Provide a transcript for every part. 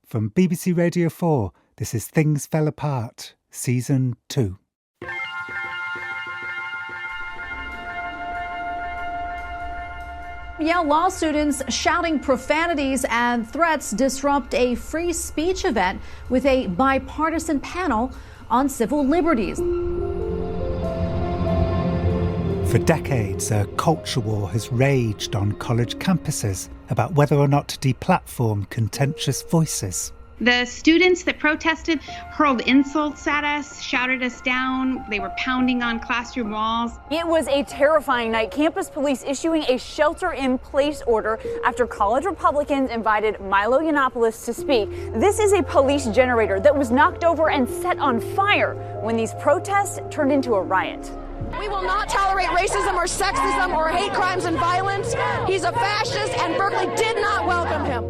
From BBC Radio 4, this is Things Fell Apart, Season 2. Yale law students shouting profanities and threats disrupt a free speech event with a bipartisan panel on civil liberties. For decades, a culture war has raged on college campuses about whether or not to deplatform contentious voices. The students that protested hurled insults at us, shouted us down. They were pounding on classroom walls. It was a terrifying night. Campus police issuing a shelter-in-place order after college Republicans invited Milo Yiannopoulos to speak. This is a police generator that was knocked over and set on fire when these protests turned into a riot. We will not tolerate racism or sexism or hate crimes and violence. He's a fascist, and Berkeley did not welcome him.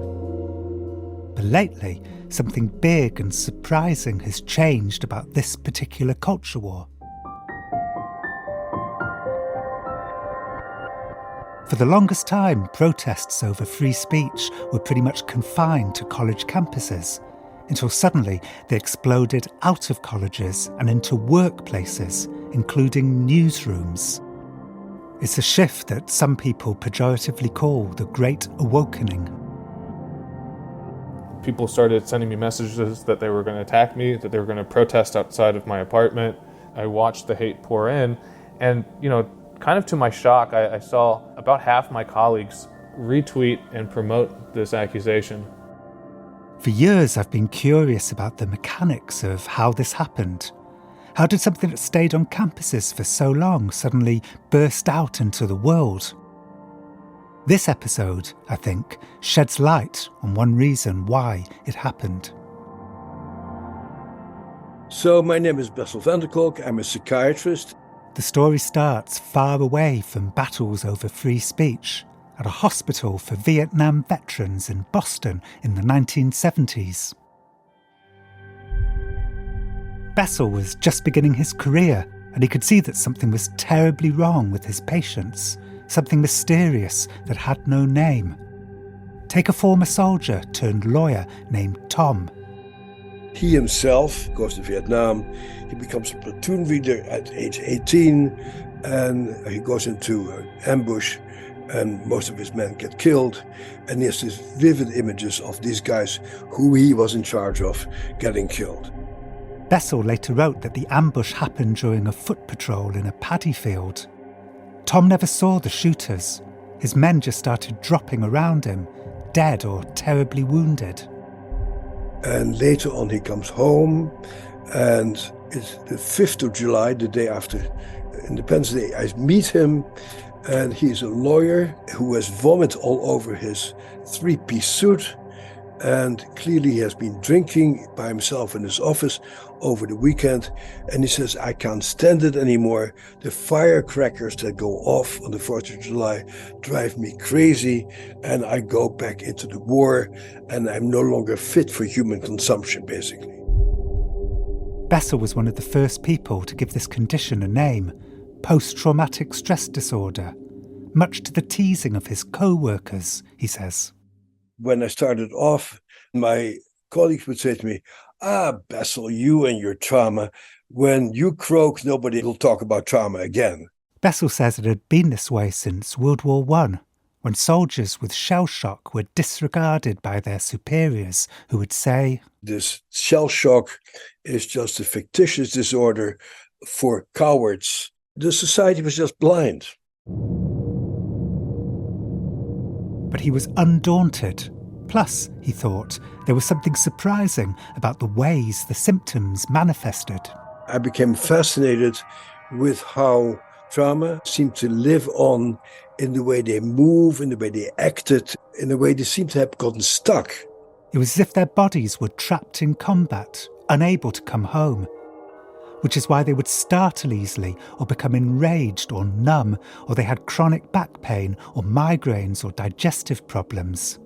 But lately, something big and surprising has changed about this particular culture war. For the longest time, protests over free speech were pretty much confined to college campuses, until suddenly they exploded out of colleges and into workplaces, including newsrooms. It's a shift that some people pejoratively call the Great Awokening. People started sending me messages that they were going to attack me, that they were going to protest outside of my apartment. I watched the hate pour in, and, kind of to my shock, I saw about half my colleagues retweet and promote this accusation. For years, I've been curious about the mechanics of how this happened. How did something that stayed on campuses for so long suddenly burst out into the world? This episode, I think, sheds light on one reason why it happened. So my name is Bessel van der Kolk. I'm a psychiatrist. The story starts far away from battles over free speech, at a hospital for Vietnam veterans in Boston in the 1970s. Bessel was just beginning his career, and he could see that something was terribly wrong with his patients, something mysterious that had no name. Take a former soldier turned lawyer named Tom. He himself goes to Vietnam. He becomes a platoon leader at age 18, and he goes into an ambush, and most of his men get killed. And he has these vivid images of these guys who he was in charge of getting killed. Bessel later wrote that the ambush happened during a foot patrol in a paddy field. Tom never saw the shooters. His men just started dropping around him, dead or terribly wounded. And later on he comes home, and it's the 5th of July, the day after Independence Day. I meet him, and he's a lawyer who has vomit all over his three-piece suit, and clearly he has been drinking by himself in his office over the weekend, and he says, I can't stand it anymore. The firecrackers that go off on the 4th of July drive me crazy, and I go back into the war, and I'm no longer fit for human consumption, basically. Bessel was one of the first people to give this condition a name, post-traumatic stress disorder, much to the teasing of his co-workers, he says. When I started off, my colleagues would say to me, Bessel, you and your trauma. When you croak, nobody will talk about trauma again. Bessel says it had been this way since World War I, when soldiers with shell shock were disregarded by their superiors, who would say, this shell shock is just a fictitious disorder for cowards. The society was just blind. But he was undaunted. Plus, he thought, there was something surprising about the ways the symptoms manifested. I became fascinated with how trauma seemed to live on in the way they move, in the way they acted, in the way they seemed to have gotten stuck. It was as if their bodies were trapped in combat, unable to come home, which is why they would startle easily or become enraged or numb, or they had chronic back pain or migraines or digestive problems.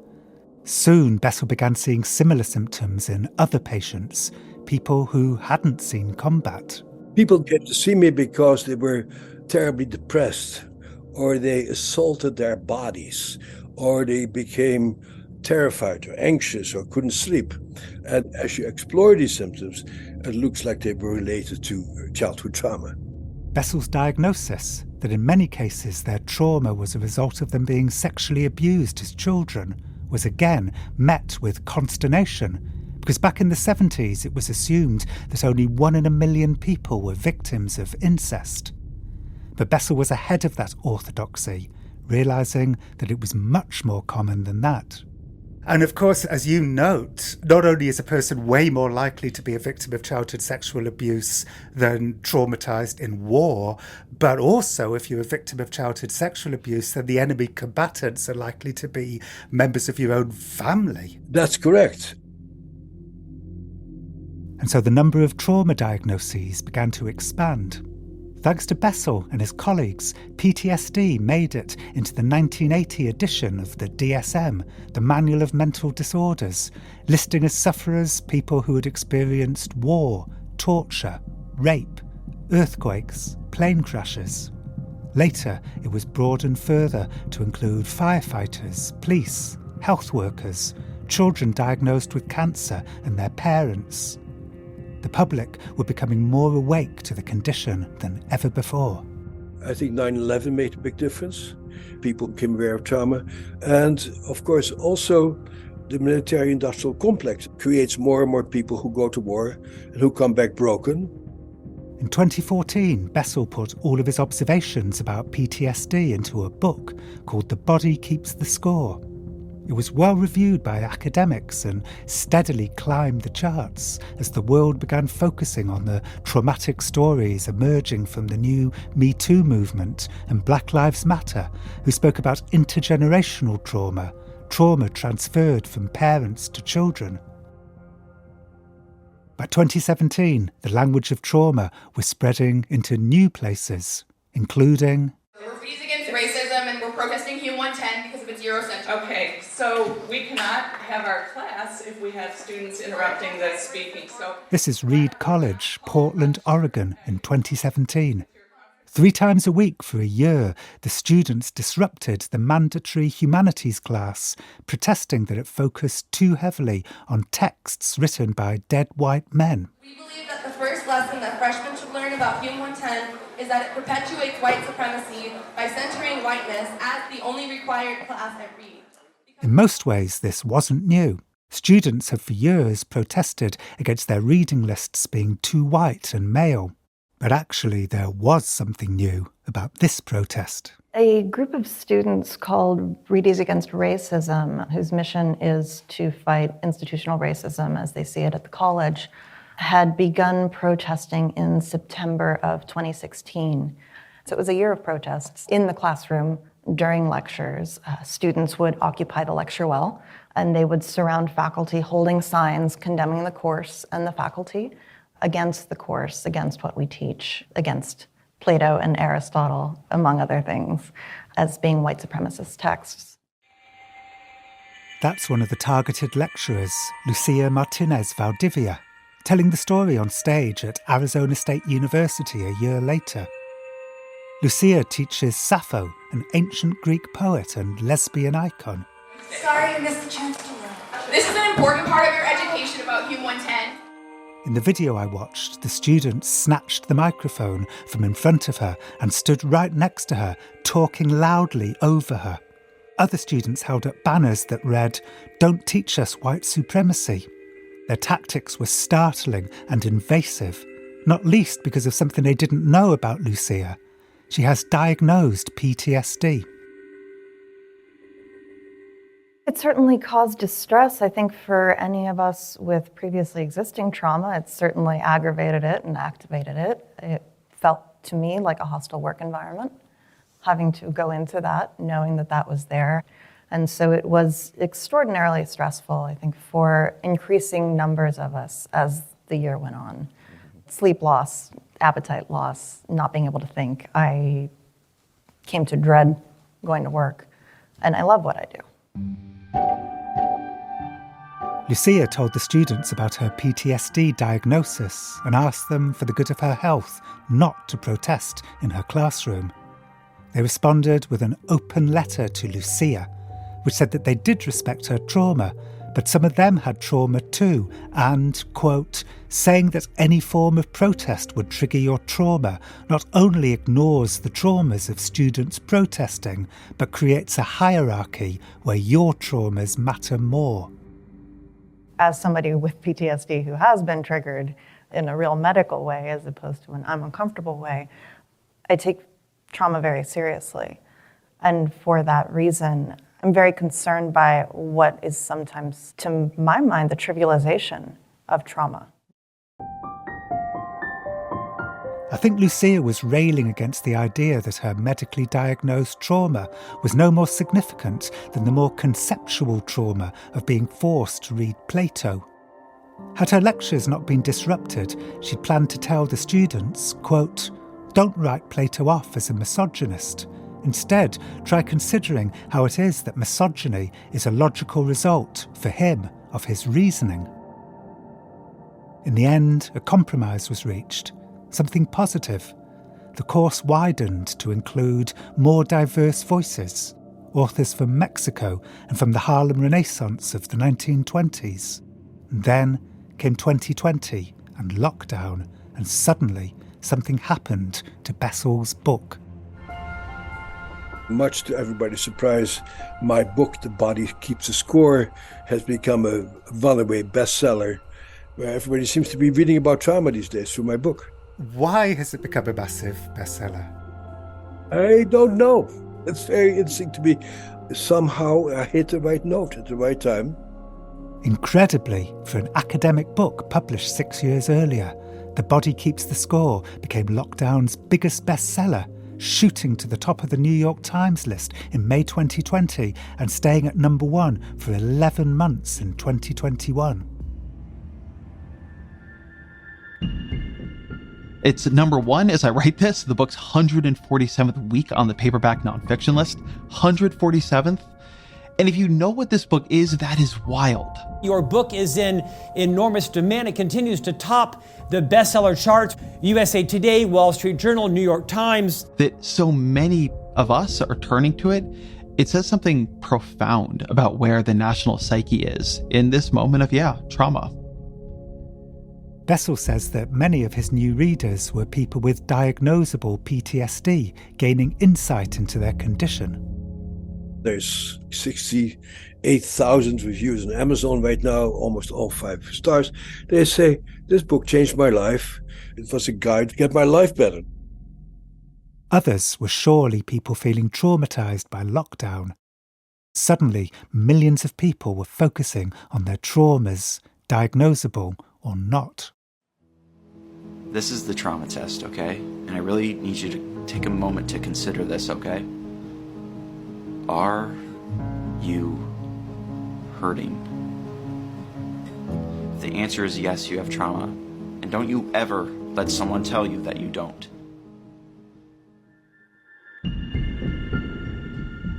Soon, Bessel began seeing similar symptoms in other patients, people who hadn't seen combat. People came to see me because they were terribly depressed, or they assaulted their bodies, or they became terrified or anxious or couldn't sleep. And as you explore these symptoms, it looks like they were related to childhood trauma. Bessel's diagnosis, that in many cases their trauma was a result of them being sexually abused as children, was again met with consternation, because back in the 70s it was assumed that only 1 in a million people were victims of incest. But Bessel was ahead of that orthodoxy, realising that it was much more common than that. And of course, as you note, not only is a person way more likely to be a victim of childhood sexual abuse than traumatised in war, but also if you're a victim of childhood sexual abuse, then the enemy combatants are likely to be members of your own family. That's correct. And so the number of trauma diagnoses began to expand. Thanks to Bessel and his colleagues, PTSD made it into the 1980 edition of the DSM, the Manual of Mental Disorders, listing as sufferers people who had experienced war, torture, rape, earthquakes, plane crashes. Later, it was broadened further to include firefighters, police, health workers, children diagnosed with cancer and their parents. The public were becoming more awake to the condition than ever before. I think 9/11 made a big difference. People became aware of trauma. And of course, also the military-industrial complex creates more and more people who go to war and who come back broken. In 2014, Bessel put all of his observations about PTSD into a book called The Body Keeps the Score. It was well reviewed by academics and steadily climbed the charts as the world began focusing on the traumatic stories emerging from the new Me Too movement and Black Lives Matter, who spoke about intergenerational trauma, trauma transferred from parents to children. By 2017, the language of trauma was spreading into new places, including... We're Refuse Against Racism and we're protesting Hume 110 because of its Eurocentric. Okay, so we cannot have our class if we have students interrupting the speaking. This is Reed College, Portland, Oregon, in 2017. 3 times a week for a year, the students disrupted the mandatory humanities class, protesting that it focused too heavily on texts written by dead white men. We believe that the first lesson that freshmen should learn about Hume 110 is that it perpetuates white supremacy by centering whiteness as the only required class at Reed. In most ways, this wasn't new. Students have for years protested against their reading lists being too white and male. But actually, there was something new about this protest. A group of students called Readies Against Racism, whose mission is to fight institutional racism as they see it at the college, had begun protesting in September of 2016. So it was a year of protests in the classroom during lectures. Students would occupy the lecture well, and they would surround faculty holding signs condemning the course and the faculty against the course, against what we teach, against Plato and Aristotle, among other things, as being white supremacist texts. That's one of the targeted lecturers, Lucia Martinez Valdivia, telling the story on stage at Arizona State University a year later. Lucia teaches Sappho, an ancient Greek poet and lesbian icon. Sorry you missed the chance to learn. This is an important part of your education about Hume 110. In the video I watched, the student snatched the microphone from in front of her and stood right next to her, talking loudly over her. Other students held up banners that read, "Don't teach us white supremacy." Their tactics were startling and invasive, not least because of something they didn't know about Lucia. She has diagnosed PTSD. It certainly caused distress, I think, for any of us with previously existing trauma. It certainly aggravated it and activated it. It felt to me like a hostile work environment, having to go into that, knowing that that was there. And so it was extraordinarily stressful, I think, for increasing numbers of us as the year went on. Sleep loss, appetite loss, not being able to think. I came to dread going to work, and I love what I do. Lucia told the students about her PTSD diagnosis and asked them, for the good of her health, not to protest in her classroom. They responded with an open letter to Lucia, which said that they did respect her trauma, but some of them had trauma too, and, quote, saying that any form of protest would trigger your trauma not only ignores the traumas of students protesting, but creates a hierarchy where your traumas matter more. As somebody with PTSD who has been triggered in a real medical way as opposed to an I'm uncomfortable way, I take trauma very seriously. And for that reason, I'm very concerned by what is sometimes, to my mind, the trivialization of trauma. I think Lucia was railing against the idea that her medically diagnosed trauma was no more significant than the more conceptual trauma of being forced to read Plato. Had her lectures not been disrupted, she'd planned to tell the students, quote, "Don't write Plato off as a misogynist. Instead, try considering how it is that misogyny is a logical result, for him, of his reasoning." In the end, a compromise was reached, something positive. The course widened to include more diverse voices, authors from Mexico and from the Harlem Renaissance of the 1920s. And then came 2020 and lockdown, and suddenly something happened to Bessel's book. Much to everybody's surprise, my book, The Body Keeps a Score, has become a runaway bestseller, where everybody seems to be reading about trauma these days through my book. Why has it become a massive bestseller? I don't know. It's very interesting to me. Somehow I hit the right note at the right time. Incredibly, for an academic book published 6 years earlier, The Body Keeps the Score became lockdown's biggest bestseller, shooting to the top of the New York Times list in May 2020 and staying at number 1 for 11 months in 2021. It's number 1 as I write this, the book's 147th week on the paperback nonfiction list. 147th. And if you know what this book is, that is wild. Your book is in enormous demand. It continues to top the bestseller charts. USA Today, Wall Street Journal, New York Times. That so many of us are turning to it, it says something profound about where the national psyche is in this moment of, trauma. Bessel says that many of his new readers were people with diagnosable PTSD, gaining insight into their condition. There's 68,000 reviews on Amazon right now, almost all 5 stars. They say, this book changed my life. It was a guide to get my life better. Others were surely people feeling traumatized by lockdown. Suddenly, millions of people were focusing on their traumas, diagnosable or not. This is the trauma test, okay? And I really need you to take a moment to consider this, okay? Are you hurting? If the answer is yes, you have trauma. And don't you ever let someone tell you that you don't.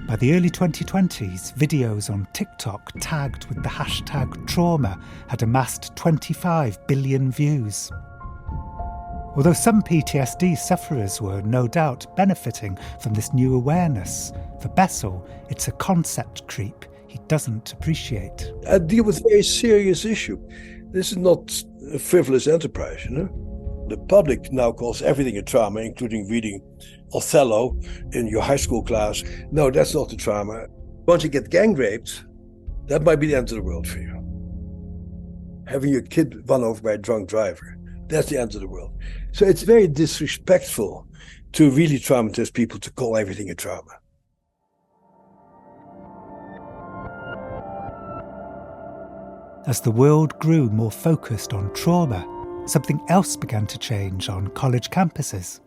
By the early 2020s, videos on TikTok tagged with the hashtag trauma had amassed 25 billion views. Although some PTSD sufferers were no doubt benefiting from this new awareness, for Bessel, it's a concept creep he doesn't appreciate. I deal with a very serious issue. This is not a frivolous enterprise, The public now calls everything a trauma, including reading Othello in your high school class. No, that's not the trauma. Once you get gang raped, that might be the end of the world for you. Having your kid run over by a drunk driver, that's the end of the world. So it's very disrespectful to really traumatize people to call everything a trauma. As the world grew more focused on trauma, something else began to change on college campuses.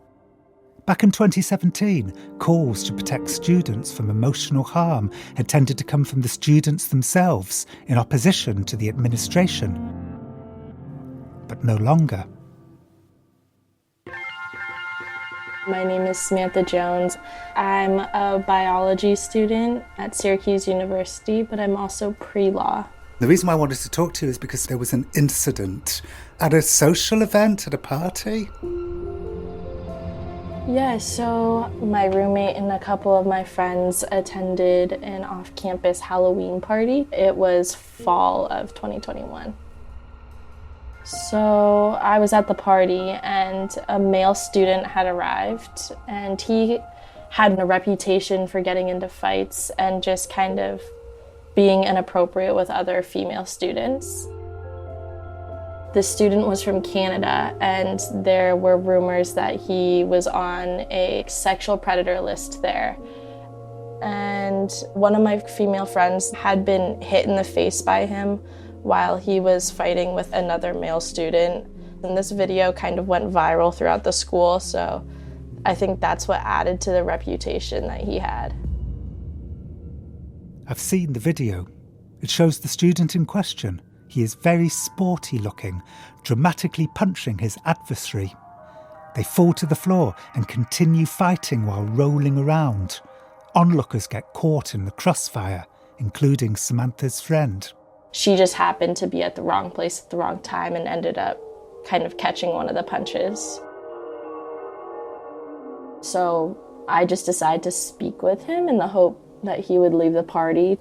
Back in 2017, calls to protect students from emotional harm had tended to come from the students themselves in opposition to the administration. But no longer. My name is Samantha Jones. I'm a biology student at Syracuse University, but I'm also pre-law. The reason why I wanted to talk to you is because there was an incident at a social event, at a party. Yeah, so my roommate and a couple of my friends attended an off-campus Halloween party. It was fall of 2021. So I was at the party and a male student had arrived, and he had a reputation for getting into fights and just kind of being inappropriate with other female students. The student was from Canada, and there were rumors that he was on a sexual predator list there. And one of my female friends had been hit in the face by him while he was fighting with another male student. And this video kind of went viral throughout the school, so I think that's what added to the reputation that he had. I've seen the video. It shows the student in question. He is very sporty looking, dramatically punching his adversary. They fall to the floor and continue fighting while rolling around. Onlookers get caught in the crossfire, including Samantha's friend. She just happened to be at the wrong place at the wrong time and ended up kind of catching one of the punches. So I just decided to speak with him in the hope that he would leave the party.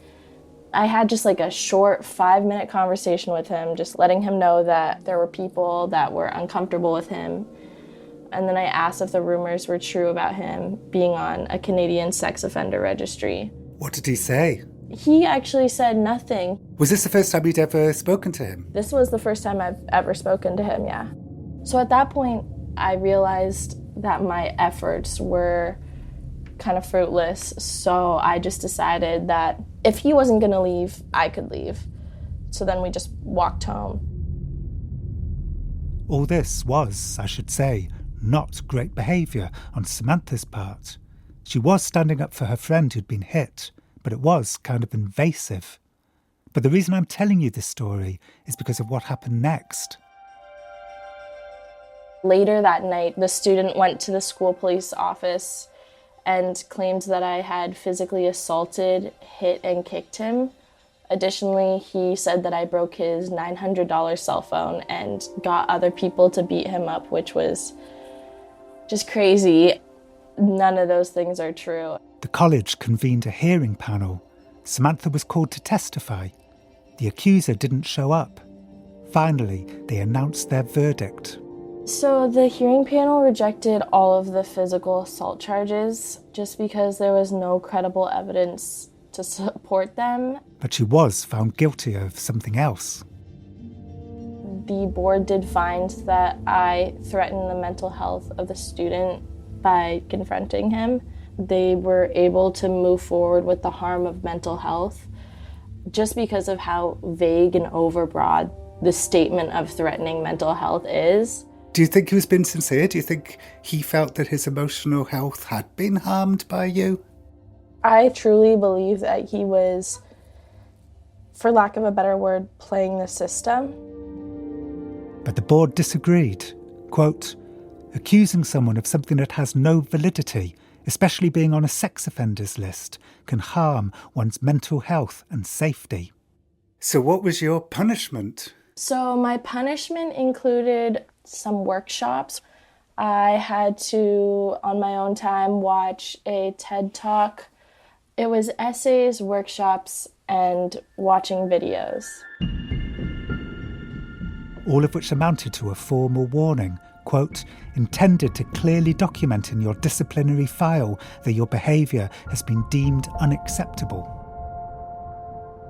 I had just like a short 5-minute conversation with him, just letting him know that there were people that were uncomfortable with him. And then I asked if the rumors were true about him being on a Canadian sex offender registry. What did he say? He actually said nothing. Was this the first time you'd ever spoken to him? This was the first time I've ever spoken to him, yeah. So at that point, I realized that my efforts were kind of fruitless. So I just decided that if he wasn't going to leave, I could leave. So then we just walked home. All this was, I should say, not great behaviour on Samantha's part. She was standing up for her friend who'd been hit, but it was kind of invasive. But the reason I'm telling you this story is because of what happened next. Later that night, the student went to the school police office and claimed that I had physically assaulted, hit, and kicked him. Additionally, he said that I broke his $900 cell phone and got other people to beat him up, which was just crazy. None of those things are true. The college convened a hearing panel. Samantha was called to testify. The accuser didn't show up. Finally, they announced their verdict. So the hearing panel rejected all of the physical assault charges just because there was no credible evidence to support them. But she was found guilty of something else. The board did find that I threatened the mental health of the student by confronting him. They were able to move forward with the harm of mental health just because of how vague and overbroad the statement of threatening mental health is. Do you think he was being sincere? Do you think he felt that his emotional health had been harmed by you? I truly believe that he was, for lack of a better word, playing the system. But the board disagreed. Quote, accusing someone of something that has no validity, especially being on a sex offenders list, can harm one's mental health and safety. So what was your punishment? So my punishment included some workshops. I had to, on my own time, watch a TED Talk. It was essays, workshops, and watching videos. All of which amounted to a formal warning, quote, intended to clearly document in your disciplinary file that your behaviour has been deemed unacceptable.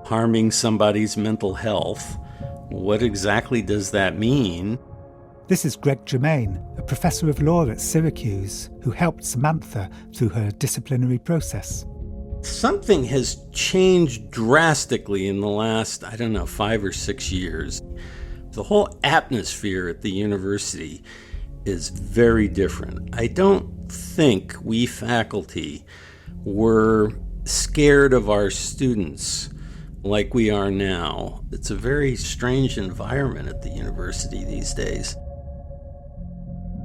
Harming somebody's mental health, what exactly does that mean? This is Greg Germain, a professor of law at Syracuse, who helped Samantha through her disciplinary process. Something has changed drastically in the last, 5 or 6 years. The whole atmosphere at the university is very different. I don't think we faculty were scared of our students like we are now. It's a very strange environment at the university these days.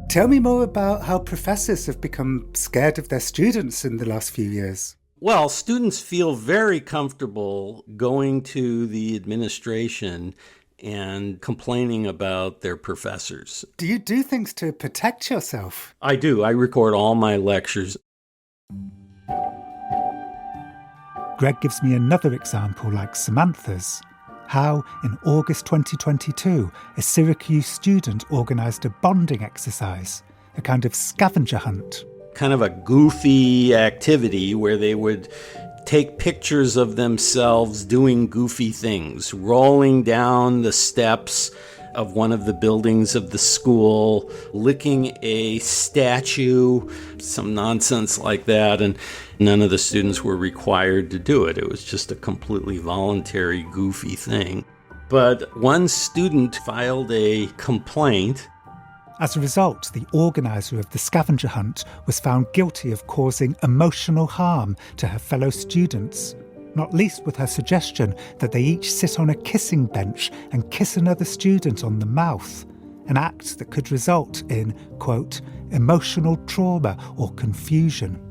Tell me more about how professors have become scared of their students in the last few years. Well, students feel very comfortable going to the administration and complaining about their professors. Do you do things to protect yourself? I do. I record all my lectures. Greg gives me another example like Samantha's. How, in August 2022, a Syracuse student organised a bonding exercise, a kind of scavenger hunt. Kind of a goofy activity where they would take pictures of themselves doing goofy things, rolling down the steps of one of the buildings of the school, licking a statue, some nonsense like that, and none of the students were required to do it. It was just a completely voluntary, goofy thing. But one student filed a complaint. As a result, the organiser of the scavenger hunt was found guilty of causing emotional harm to her fellow students, not least with her suggestion that they each sit on a kissing bench and kiss another student on the mouth, an act that could result in, quote, emotional trauma or confusion.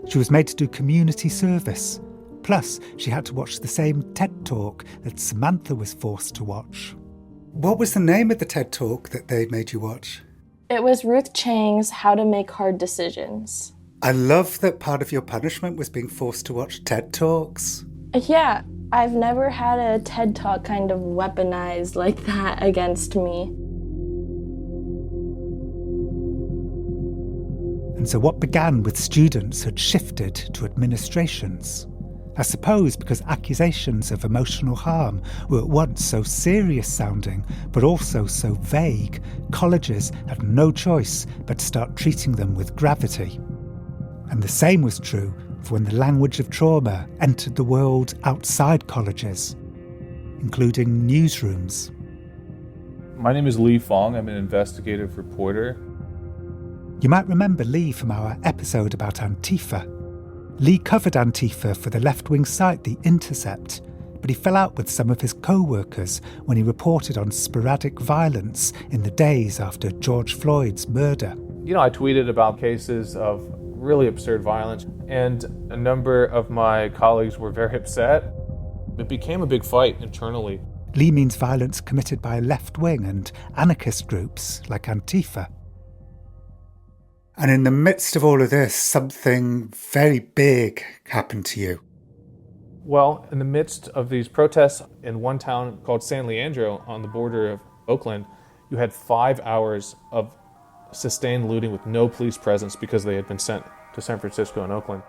She was made to do community service, plus she had to watch the same TED Talk that Samantha was forced to watch. What was the name of the TED Talk that they made you watch? It was Ruth Chang's How to Make Hard Decisions. I love that part of your punishment was being forced to watch TED Talks. Yeah, I've never had a TED Talk kind of weaponized like that against me. And so what began with students had shifted to administrations. I suppose because accusations of emotional harm were at once so serious sounding, but also so vague, colleges had no choice but to start treating them with gravity. And the same was true for when the language of trauma entered the world outside colleges, including newsrooms. My name is Lee Fong. I'm an investigative reporter. You might remember Lee from our episode about Antifa. Lee covered Antifa for the left-wing site The Intercept, but he fell out with some of his co-workers when he reported on sporadic violence in the days after George Floyd's murder. You know, I tweeted about cases of really absurd violence, and a number of my colleagues were very upset. It became a big fight internally. Lee means violence committed by left-wing and anarchist groups like Antifa. And in the midst of all of this, something very big happened to you. Well, in the midst of these protests in one town called San Leandro on the border of Oakland, you had 5 hours of sustained looting with no police presence because they had been sent to San Francisco and Oakland.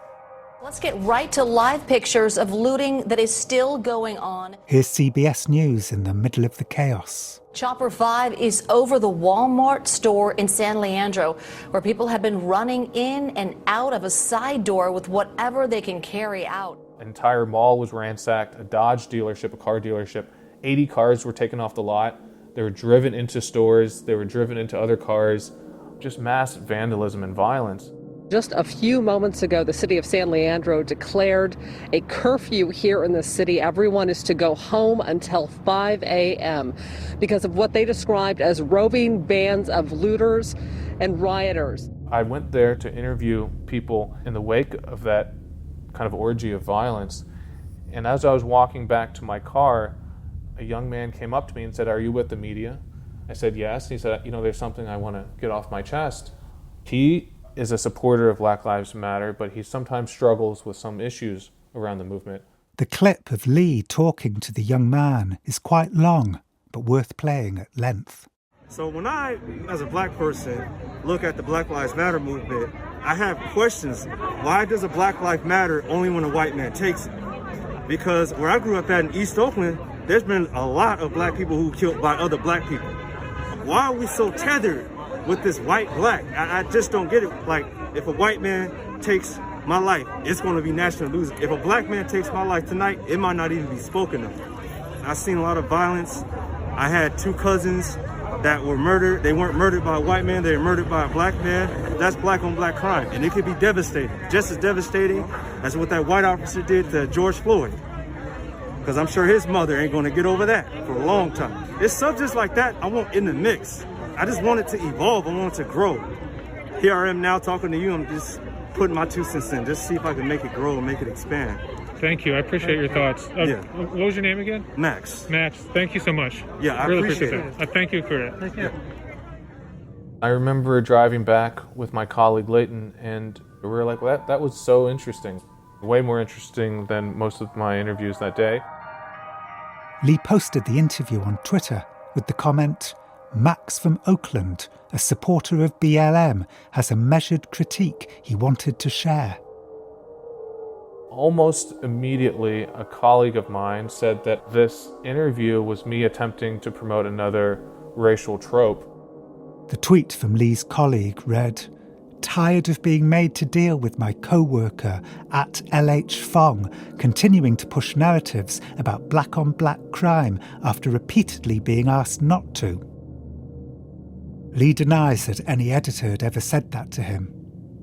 Let's get right to live pictures of looting that is still going on. Here's CBS News in the middle of the chaos. Chopper 5 is over the Walmart store in San Leandro, where people have been running in and out of a side door with whatever they can carry out. An entire mall was ransacked, a Dodge dealership, a car dealership. 80 cars were taken off the lot. They were driven into stores. They were driven into other cars. Just mass vandalism and violence. Just a few moments ago, the city of San Leandro declared a curfew here in the city. Everyone is to go home until 5 a.m. because of what they described as roving bands of looters and rioters. I went there to interview people in the wake of that kind of orgy of violence. And as I was walking back to my car, a young man came up to me and said, "Are you with the media?" I said, "Yes." He said, "There's something I want to get off my chest." He is a supporter of Black Lives Matter, but he sometimes struggles with some issues around the movement. The clip of Lee talking to the young man is quite long, but worth playing at length. So when I, as a black person, look at the Black Lives Matter movement, I have questions. Why does a Black Life Matter only when a white man takes it? Because where I grew up at in East Oakland, there's been a lot of black people who were killed by other black people. Why are we so tethered with this white-black? I just don't get it. Like, if a white man takes my life, it's going to be national news. If a black man takes my life tonight, it might not even be spoken of. I've seen a lot of violence. I had 2 cousins that were murdered. They weren't murdered by a white man, they were murdered by a black man. That's black on black crime, and it could be devastating. Just as devastating as what that white officer did to George Floyd. Because I'm sure his mother ain't going to get over that for a long time. It's subjects like that I want in the mix. I just want it to evolve. I want it to grow. Here I am now talking to you. I'm just putting my 2 cents in, just see if I can make it grow and make it expand. Thank you. I appreciate your thoughts. What was your name again? Max. Max, thank you so much. Yeah, I really appreciate that. Thank you for it. Thank you. I remember driving back with my colleague Leighton, and we were like, well, that was so interesting. Way more interesting than most of my interviews that day. Lee posted the interview on Twitter with the comment, "Max from Oakland, a supporter of BLM, has a measured critique he wanted to share." Almost immediately, a colleague of mine said that this interview was me attempting to promote another racial trope. The tweet from Lee's colleague read, "Tired of being made to deal with my co-worker at LH Fong continuing to push narratives about black-on-black crime after repeatedly being asked not to." Lee denies that any editor had ever said that to him,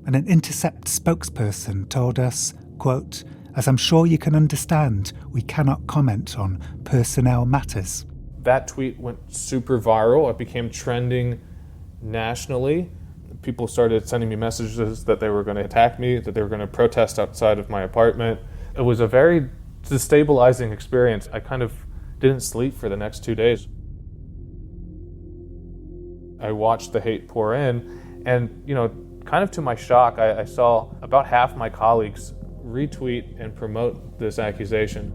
and an Intercept spokesperson told us, quote, "As I'm sure you can understand, we cannot comment on personnel matters." That tweet went super viral. It became trending nationally. People started sending me messages that they were going to attack me, that they were going to protest outside of my apartment. It was a very destabilizing experience. I kind of didn't sleep for the next 2 days. I watched the hate pour in, and, kind of to my shock, I saw about half my colleagues retweet and promote this accusation.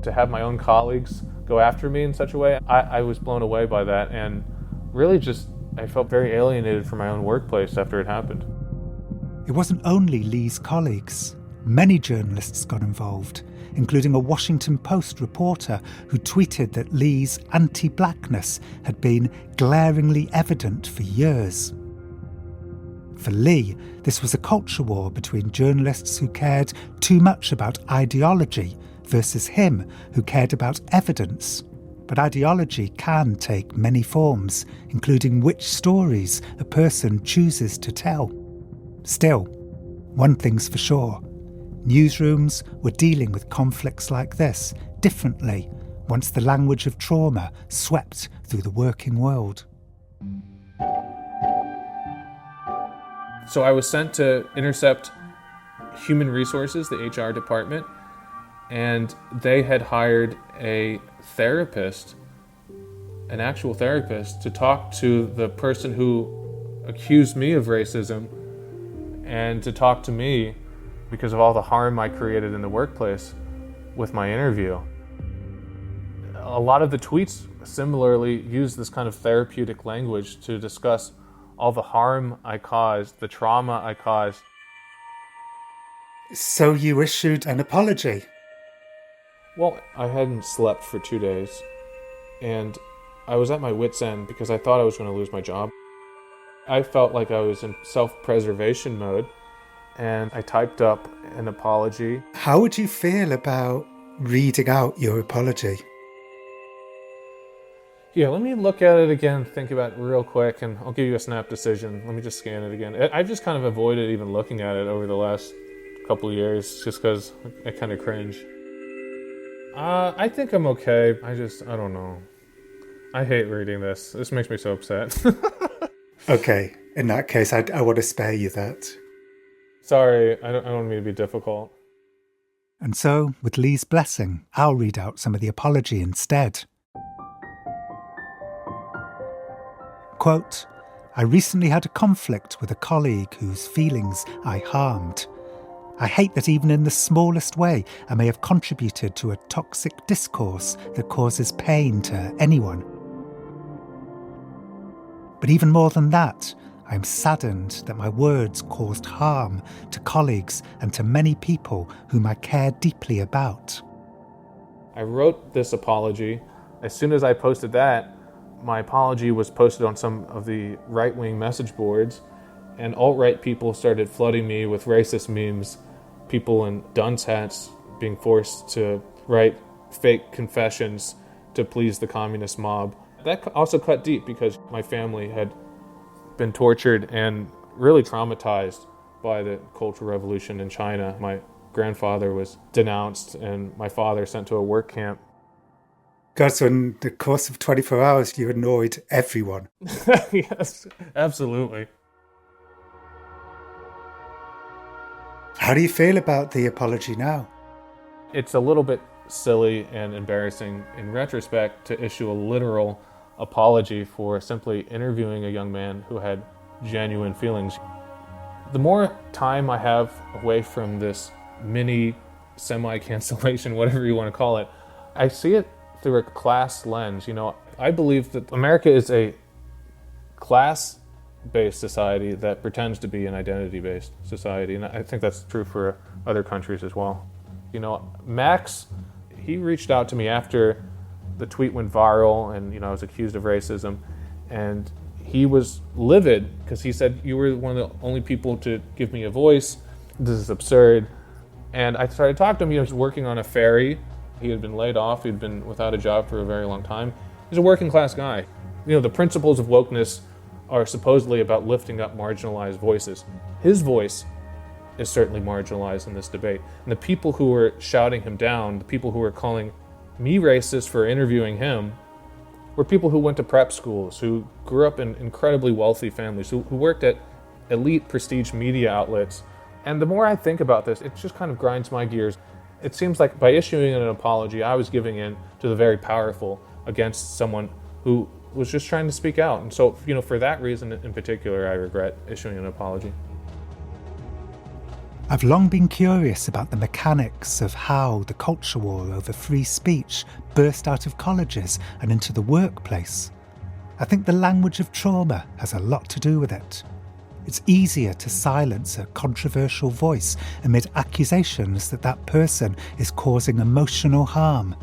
To have my own colleagues go after me in such a way, I was blown away by that, and really I felt very alienated from my own workplace after it happened. It wasn't only Lee's colleagues. Many journalists got involved, including a Washington Post reporter who tweeted that Lee's anti-blackness had been glaringly evident for years. For Lee, this was a culture war between journalists who cared too much about ideology versus him who cared about evidence. But ideology can take many forms, including which stories a person chooses to tell. Still, one thing's for sure. Newsrooms were dealing with conflicts like this differently once the language of trauma swept through the working world. So I was sent to Intercept Human Resources, the HR department, and they had hired a therapist, an actual therapist, to talk to the person who accused me of racism and to talk to me because of all the harm I created in the workplace with my interview. A lot of the tweets similarly use this kind of therapeutic language to discuss all the harm I caused, the trauma I caused. So you issued an apology? Well, I hadn't slept for 2 days, and I was at my wit's end because I thought I was going to lose my job. I felt like I was in self-preservation mode, and I typed up an apology. How would you feel about reading out your apology? Yeah, let me look at it again, think about it real quick, and I'll give you a snap decision. Let me just scan it again. I've just kind of avoided even looking at it over the last couple of years just because I kind of cringe. I think I'm okay. I don't know. I hate reading this. This makes me so upset. Okay, in that case, I want to spare you that. Sorry, I don't mean to be difficult. And so, with Lee's blessing, I'll read out some of the apology instead. Quote, "I recently had a conflict with a colleague whose feelings I harmed. I hate that even in the smallest way I may have contributed to a toxic discourse that causes pain to anyone. But even more than that, I am saddened that my words caused harm to colleagues and to many people whom I care deeply about." I wrote this apology. As soon as I posted that, my apology was posted on some of the right-wing message boards, and alt-right people started flooding me with racist memes, people in dunce hats being forced to write fake confessions to please the communist mob. That also cut deep because my family had been tortured and really traumatized by the Cultural Revolution in China. My grandfather was denounced and my father sent to a work camp. God, so in the course of 24 hours, you annoyed everyone. Yes, absolutely. How do you feel about the apology now? It's a little bit silly and embarrassing in retrospect to issue a literal apology for simply interviewing a young man who had genuine feelings. The more time I have away from this mini semi-cancellation, whatever you want to call it, I see it through a class lens. You know, I believe that America is a class-based society that pretends to be an identity-based society, and I think that's true for other countries as well. You know, Max, he reached out to me after the tweet went viral and, you know, I was accused of racism, and he was livid because he said, "You were one of the only people to give me a voice. This is absurd." And I started talking to him. He was working on a ferry. He had been laid off. He'd been without a job for a very long time. He's a working class guy. You know, the principles of wokeness are supposedly about lifting up marginalized voices. His voice is certainly marginalized in this debate. And the people who were shouting him down, the people who were calling me racist for interviewing him, were people who went to prep schools, who grew up in incredibly wealthy families, who worked at elite prestige media outlets. And the more I think about this, it just kind of grinds my gears. It seems like by issuing an apology, I was giving in to the very powerful against someone who was just trying to speak out. And so, you know, for that reason in particular, I regret issuing an apology. I've long been curious about the mechanics of how the culture war over free speech burst out of colleges and into the workplace. I think the language of trauma has a lot to do with it. It's easier to silence a controversial voice amid accusations that that person is causing emotional harm.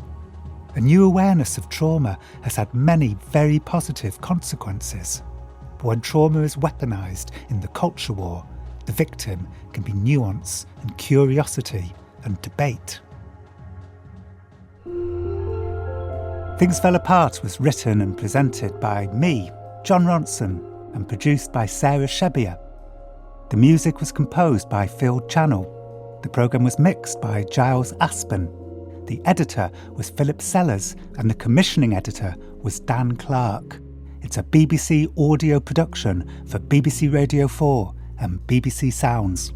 A new awareness of trauma has had many very positive consequences. But when trauma is weaponised in the culture war, the victim can be nuance and curiosity and debate. Things Fell Apart was written and presented by me, Jon Ronson, and produced by Sarah Shebbier. The music was composed by Phil Channel. The programme was mixed by Giles Aspen. The editor was Philip Sellers, and the commissioning editor was Dan Clark. It's a BBC audio production for BBC Radio 4 and BBC Sounds.